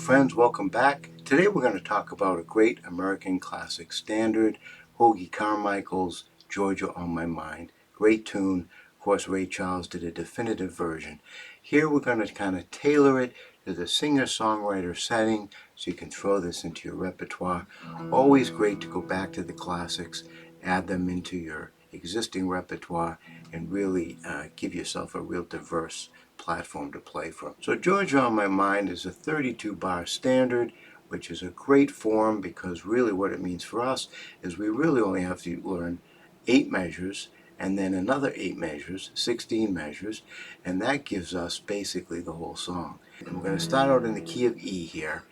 friends, welcome back. Today we're going to talk about a great American classic standard, Hoagy Carmichael's Georgia on My Mind. Great tune. Of course, Ray Charles did a definitive version. Here we're going to kind of tailor it to the singer-songwriter setting so you can throw this into your repertoire. Always great to go back to the classics, add them into your existing repertoire, and really give yourself a real diverse platform to play from. So Georgia on My Mind is a 32 bar standard, which is a great form because really what it means for us is we really only have to learn 8 measures and then another 8 measures, 16 measures, and that gives us basically the whole song. And we're going to start out in the key of E here.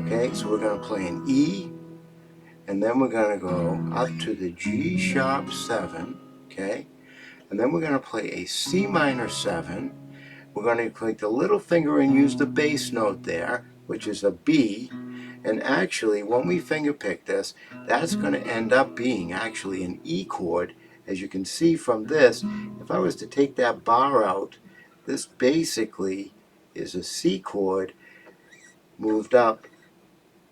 Okay, so we're going to play an E, and then we're going to go up to the G sharp 7, okay, and then we're going to play a C minor 7. We're going to click the little finger and use the bass note there, which is a B. And actually, when we finger pick this, that's going to end up being actually an E chord. As you can see from this, if I was to take that bar out, this basically is a C chord moved up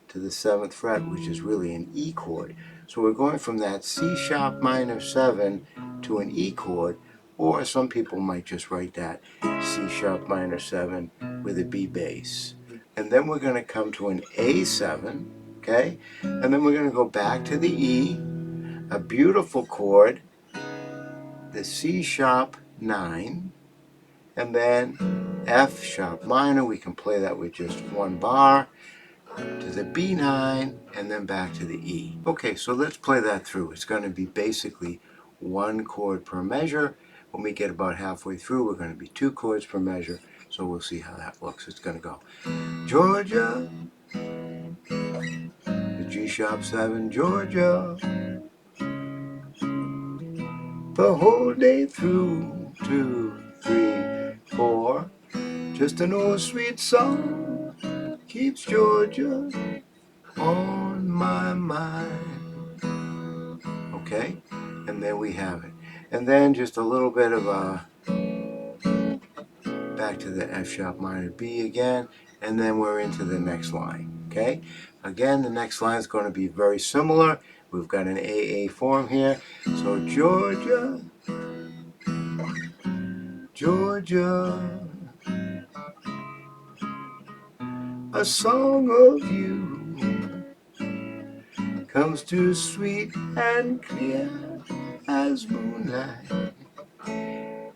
to the 7th fret, which is really an E chord. So we're going from that C sharp minor 7 to an E chord, or some people might just write that C sharp minor 7 with a B bass. And then we're going to come to an A7, okay? And then we're going to go back to the E, a beautiful chord, the C sharp 9, and then F sharp minor. We can play that with just one bar, to the B9, and then back to the E. Okay, so let's play that through. It's going to be basically 1 chord per measure. When we get about halfway through, we're going to be 2 chords per measure, so we'll see how that looks. It's going to go Georgia, the G sharp 7, Georgia, the whole day through, 2, 3, 4, just an old sweet song keeps Georgia on my mind. Okay, and then we have it. And then just a little bit of a back to the F sharp minor B again, and then we're into the next line. Okay, again, the next line is going to be very similar. We've got an AA form here. So Georgia, Georgia, a song of you comes too sweet and clear as moonlight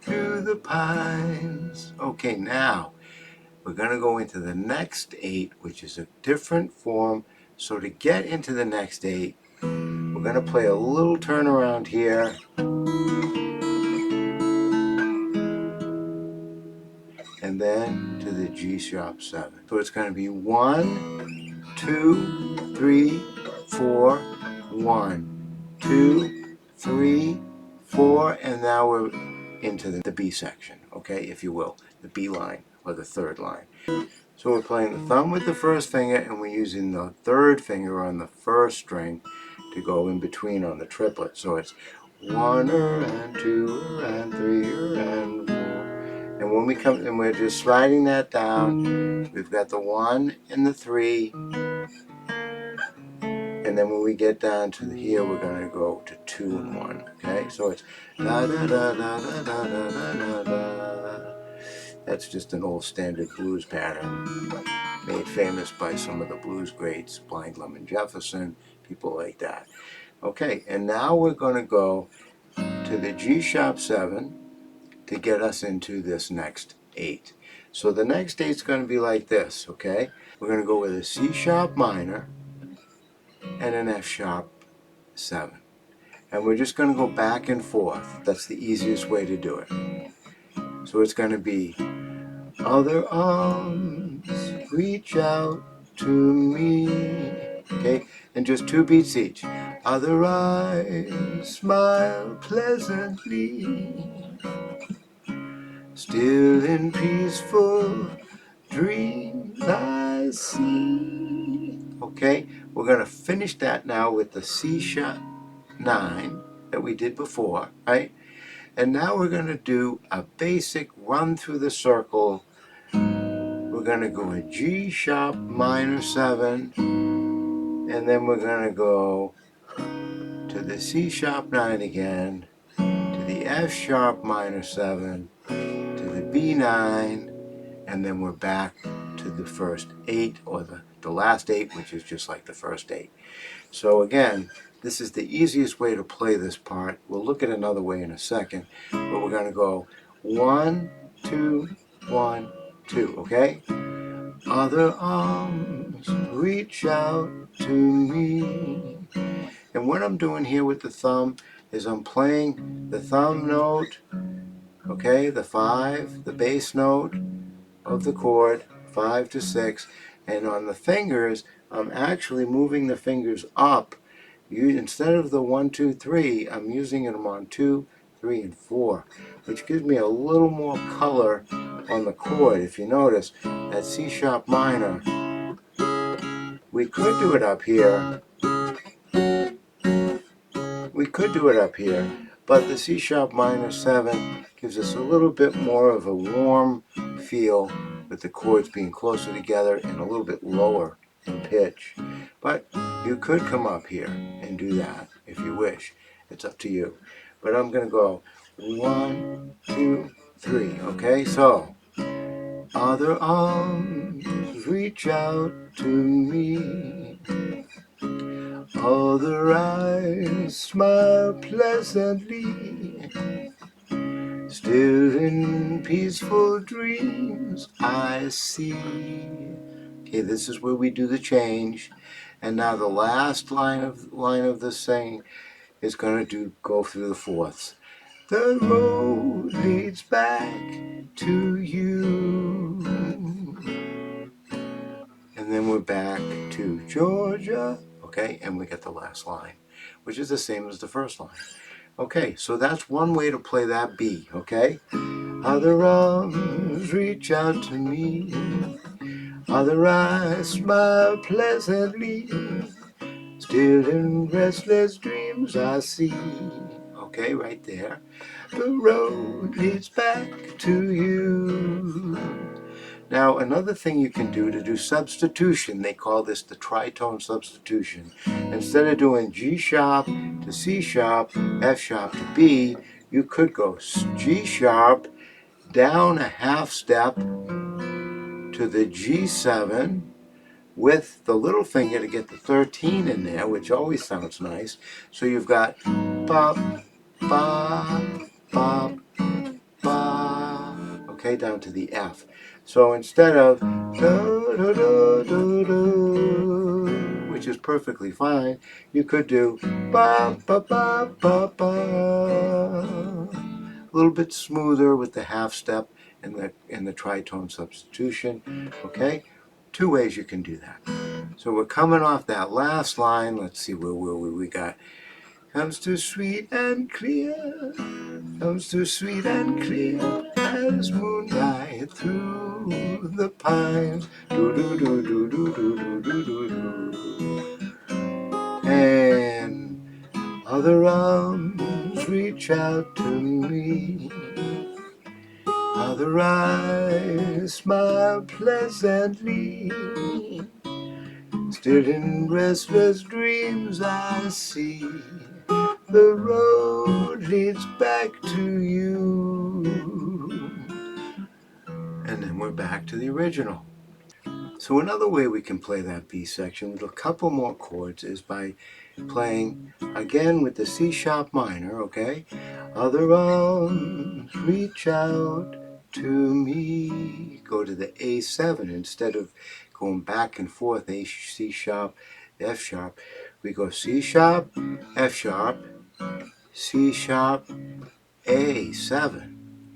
through the pines. Okay, now we're going to go into the next 8, which is a different form. So to get into the next 8, we're going to play a little turnaround here. And then to the G sharp 7. So it's going to be 1, 2, 3, 4, 1, 2, 3, 4, and now we're into the B section, okay, if you will, the B line or the 3rd line. So we're playing the thumb with the 1st finger, and we're using the 3rd finger on the 1st string to go in between on the triplet. So it's 1 and 2 and 3 and 4. And when we come, and we're just sliding that down, we've got the 1 and the 3. And then when we get down to here, we're going to go to 2 and 1. Okay, so it's da da da da da da da da da. That's just an old standard blues pattern made famous by some of the blues greats, Blind Lemon Jefferson, people like that. Okay, and now we're going to go to the G sharp 7 to get us into this next 8. So the next 8 is going to be like this, okay? We're going to go with a C sharp minor and an F sharp 7. And we're just going to go back and forth. That's the easiest way to do it. So it's going to be other arms reach out to me. Okay, and just 2 beats each. Other eyes smile pleasantly, still in peaceful dreams I see. Okay, we're going to finish that now with the C sharp 9 that we did before, right? And now we're going to do a basic run through the circle. We're going to go a G sharp minor 7, and then we're going to go to the C sharp 9 again, to the F sharp minor 7, to the B9, and then we're back to the first 8, or the last 8, which is just like the first 8. So again, this is the easiest way to play this part. We'll look at another way in a second, but we're going to go 1, 2, 1, 2, okay? Other arms reach out to me. And what I'm doing here with the thumb is I'm playing the thumb note, okay, the 5, the bass note of the chord, 5 to 6, and on the fingers, I'm actually moving the fingers up. Instead of the 1, 2, 3, I'm using them on 2, 3, and 4, which gives me a little more color on the chord. If you notice, that C sharp minor, we could do it up here. But the C sharp minor 7 gives us a little bit more of a warm feel with the chords being closer together and a little bit lower in pitch. But you could come up here and do that if you wish. It's up to you. But I'm going to go 1, 2, 3. Okay, so other arms reach out to me. Other eyes smile pleasantly. Still in peaceful dreams I see. Okay, this is where we do the change. And now the last line of the sing is going to go through the fourths. The road leads back to you. And then we're back to Georgia. Okay, and we get the last line, which is the same as the first line. Okay, so that's one way to play that B, okay? Other arms reach out to me. Other eyes smile pleasantly. Still in restless dreams I see. Okay, right there. The road leads back to you. Now, another thing you can do to do substitution, they call this the tritone substitution. Instead of doing G sharp to C sharp, F sharp to B, you could go G sharp, down a half step to the G7 with the little finger to get the 13 in there, which always sounds nice. So you've got bop, bop, bop, bop, okay, down to the F. So instead of do, do, do, do, do, which is perfectly fine, you could do ba ba ba ba ba. A little bit smoother with the half step and the tritone substitution. Okay, two ways you can do that. So we're coming off that last line. Let's see where we got. Comes too sweet and clear, comes too sweet and clear as moonlight through the pines. Do do do do do do do do do. And other arms reach out to me. Other eyes smile pleasantly. Still in restless dreams I see. The road leads back to you. And then we're back to the original. So another way we can play that B section with a couple more chords is by playing again with the C sharp minor, okay? Other arms reach out to me. Go to the A7 instead of going back and forth, A, C sharp, F sharp. We go C sharp, F sharp, C sharp, A7.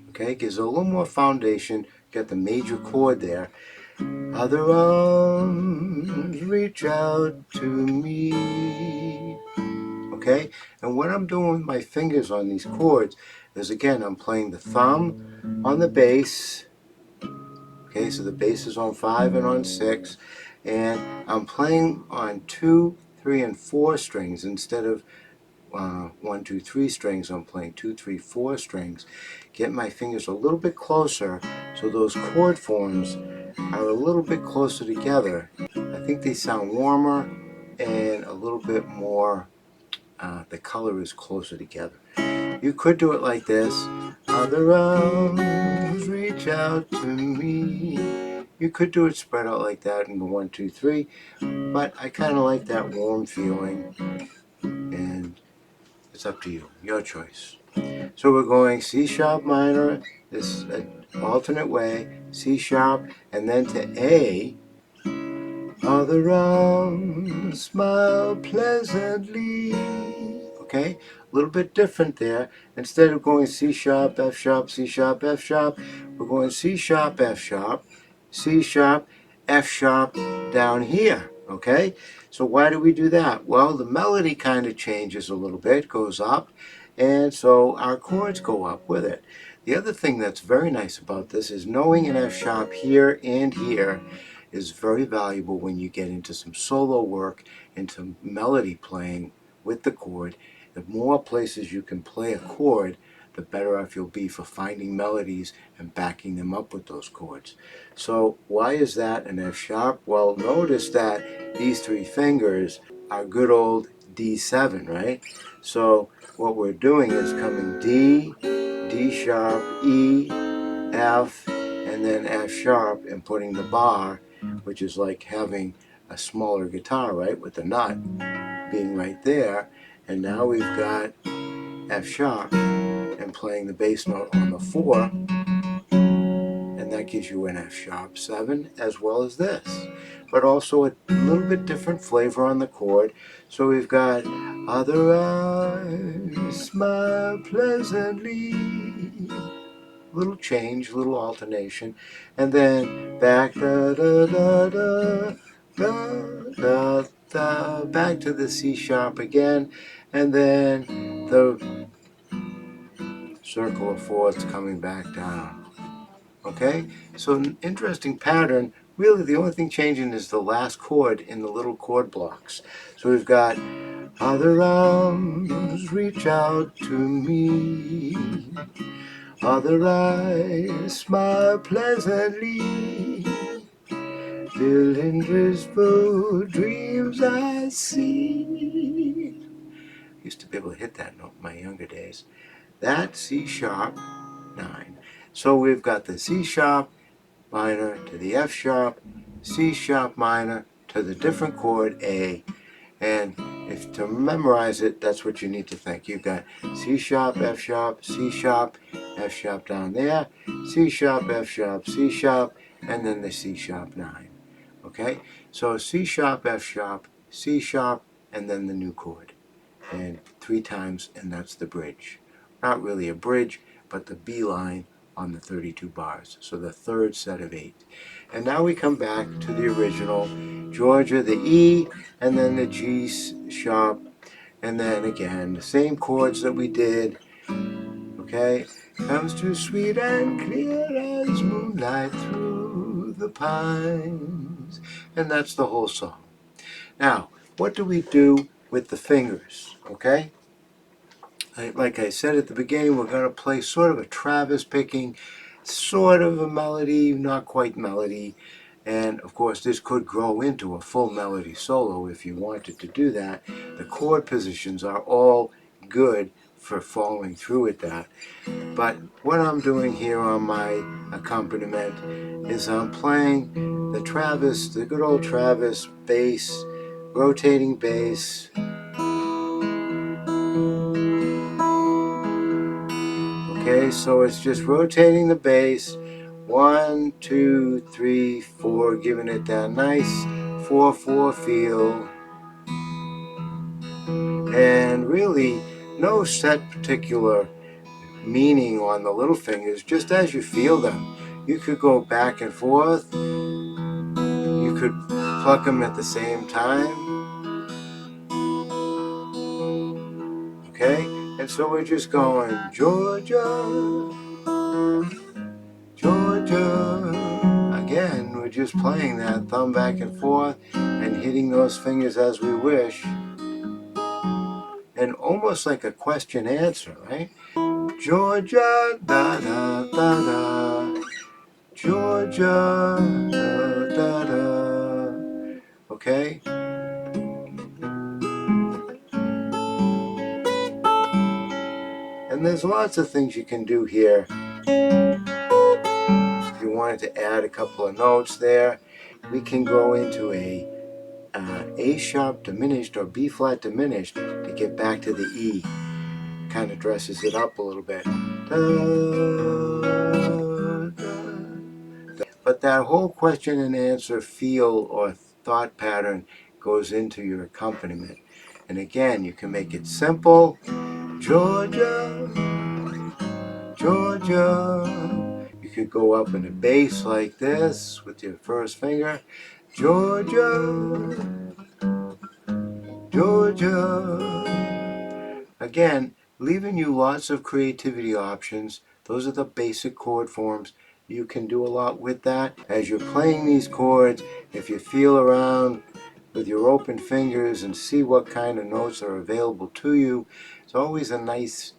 Okay, gives a little more foundation. Got the major chord there. Other arms reach out to me. Okay, and what I'm doing with my fingers on these chords is, again, I'm playing the thumb on the bass. Okay, so the bass is on 5 and on 6, and I'm playing on 2, 3, and 4 strings instead of 1, 2, 3 strings. I'm playing 2, 3, 4 strings. Get my fingers a little bit closer so those chord forms are a little bit closer together. I think they sound warmer and a little bit more, the color is closer together. You could do it like this. Other arms reach out to me. You could do it spread out like that and go 1, 2, 3, but I kind of like that warm feeling, and it's up to you, your choice. So we're going C sharp minor, this alternate way, C sharp, and then to A. Other arms smile pleasantly. Okay, a little bit different there. Instead of going C sharp, F sharp, C sharp, F sharp, we're going C sharp, F sharp, C sharp, F sharp down here. Okay, so why do we do that? Well, the melody kind of changes a little bit, goes up, and so our chords go up with it. The other thing that's very nice about this is knowing an F sharp here and here is very valuable when you get into some solo work, into melody playing with the chord. The more places you can play a chord, the better off you'll be for finding melodies and backing them up with those chords. So why is that an F sharp? Well, notice that these three fingers are good old D7, right? So what we're doing is coming D, D sharp, E, F, and then F sharp, and putting the bar, which is like having a smaller guitar, right, with the nut being right there. And now we've got F sharp and playing the bass note on the 4, and that gives you an F sharp 7 as well as this, but also a little bit different flavor on the chord. So we've got other eyes smile pleasantly, little change, little alternation, and then back da da da da da da da, back to the C sharp again, and then the circle of fourths coming back down. Okay, so an interesting pattern. Really, the only thing changing is the last chord in the little chord blocks. So we've got other arms reach out to me. Other eyes smile pleasantly. Filling blissful dreams I see. Used to be able to hit that note in my younger days. That C sharp 9. So we've got the C sharp minor to the F sharp, C sharp minor to the different chord A, and if to memorize it, that's what you need to think. You've got C sharp, F sharp, C sharp, F sharp down there, C sharp, F sharp, C sharp, and then the C sharp 9. Okay, so C sharp, F sharp, C sharp, and then the new chord, and 3 times, and that's the bridge. Not really a bridge, but the B line on the 32 bars, so the third set of 8. And now we come back to the original Georgia, the E, and then the G sharp, and then again the same chords that we did. Okay, comes too sweet and clear as moonlight through the pines, and that's the whole song. Now, what do we do with the fingers? Okay, like I said at the beginning, we're going to play sort of a Travis picking, sort of a melody, not quite melody. And of course, this could grow into a full melody solo if you wanted to do that. The chord positions are all good for following through with that. But what I'm doing here on my accompaniment is I'm playing the Travis, the good old Travis bass, rotating bass. Okay, so it's just rotating the bass, 1, 2, 3, 4, giving it that nice 4/4 feel, and really no set particular meaning on the little fingers, just as you feel them. You could go back and forth, you could pluck them at the same time, okay? And so we're just going Georgia, Georgia. Again, we're just playing that thumb back and forth and hitting those fingers as we wish. And almost like a question answer, right? Georgia, da da da da. Georgia, da okay? And there's lots of things you can do here. If you wanted to add a couple of notes there, we can go into a A sharp diminished or B flat diminished to get back to the E. Kind of dresses it up a little bit. Da, da. But that whole question and answer feel or thought pattern goes into your accompaniment. And again, you can make it simple. Georgia, Georgia. You could go up in a bass like this with your first finger. Georgia, Georgia. Again, leaving you lots of creativity options. Those are the basic chord forms. You can do a lot with that. As you're playing these chords, if you feel around with your open fingers and see what kind of notes are available to you, it's always a nice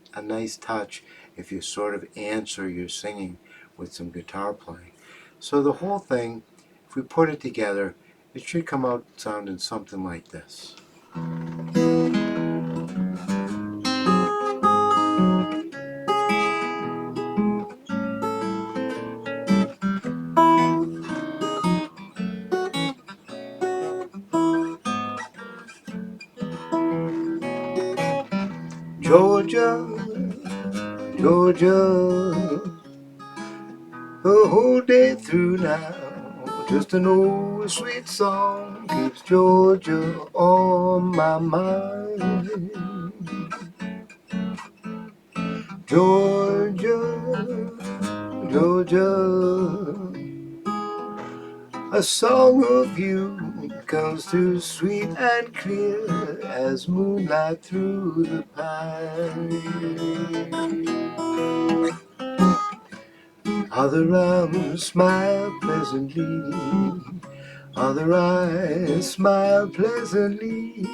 touch if you sort of answer your singing with some guitar playing. So the whole thing, if we put it together, it should come out sounding something like this. Georgia, Georgia, the whole day through now, just an old sweet song keeps Georgia on my mind. Georgia, Georgia, a song of you comes through sweet and clear as moonlight through the pine. Other arms smile pleasantly, other eyes smile pleasantly.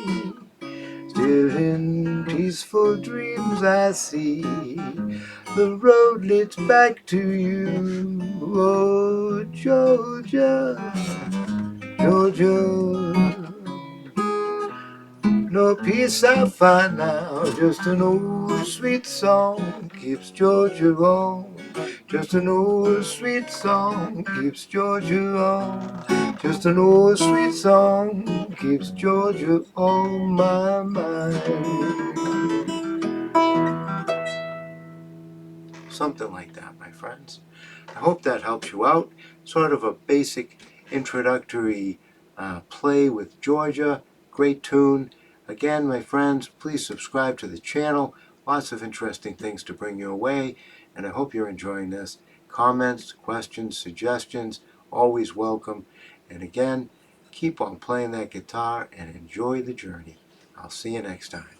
Still in peaceful dreams I see the road leads back to you. Oh, Georgia, Georgia. No peace I find now, just an old sweet song keeps Georgia on. Just an old sweet song keeps Georgia on. Just an old sweet song keeps Georgia on my mind. Something like that, my friends. I hope that helps you out. Sort of a basic introductory play with Georgia. Great tune. Again, my friends, please subscribe to the channel. Lots of interesting things to bring your way, and I hope you're enjoying this. Comments, questions, suggestions, always welcome. And again, keep on playing that guitar and enjoy the journey. I'll see you next time.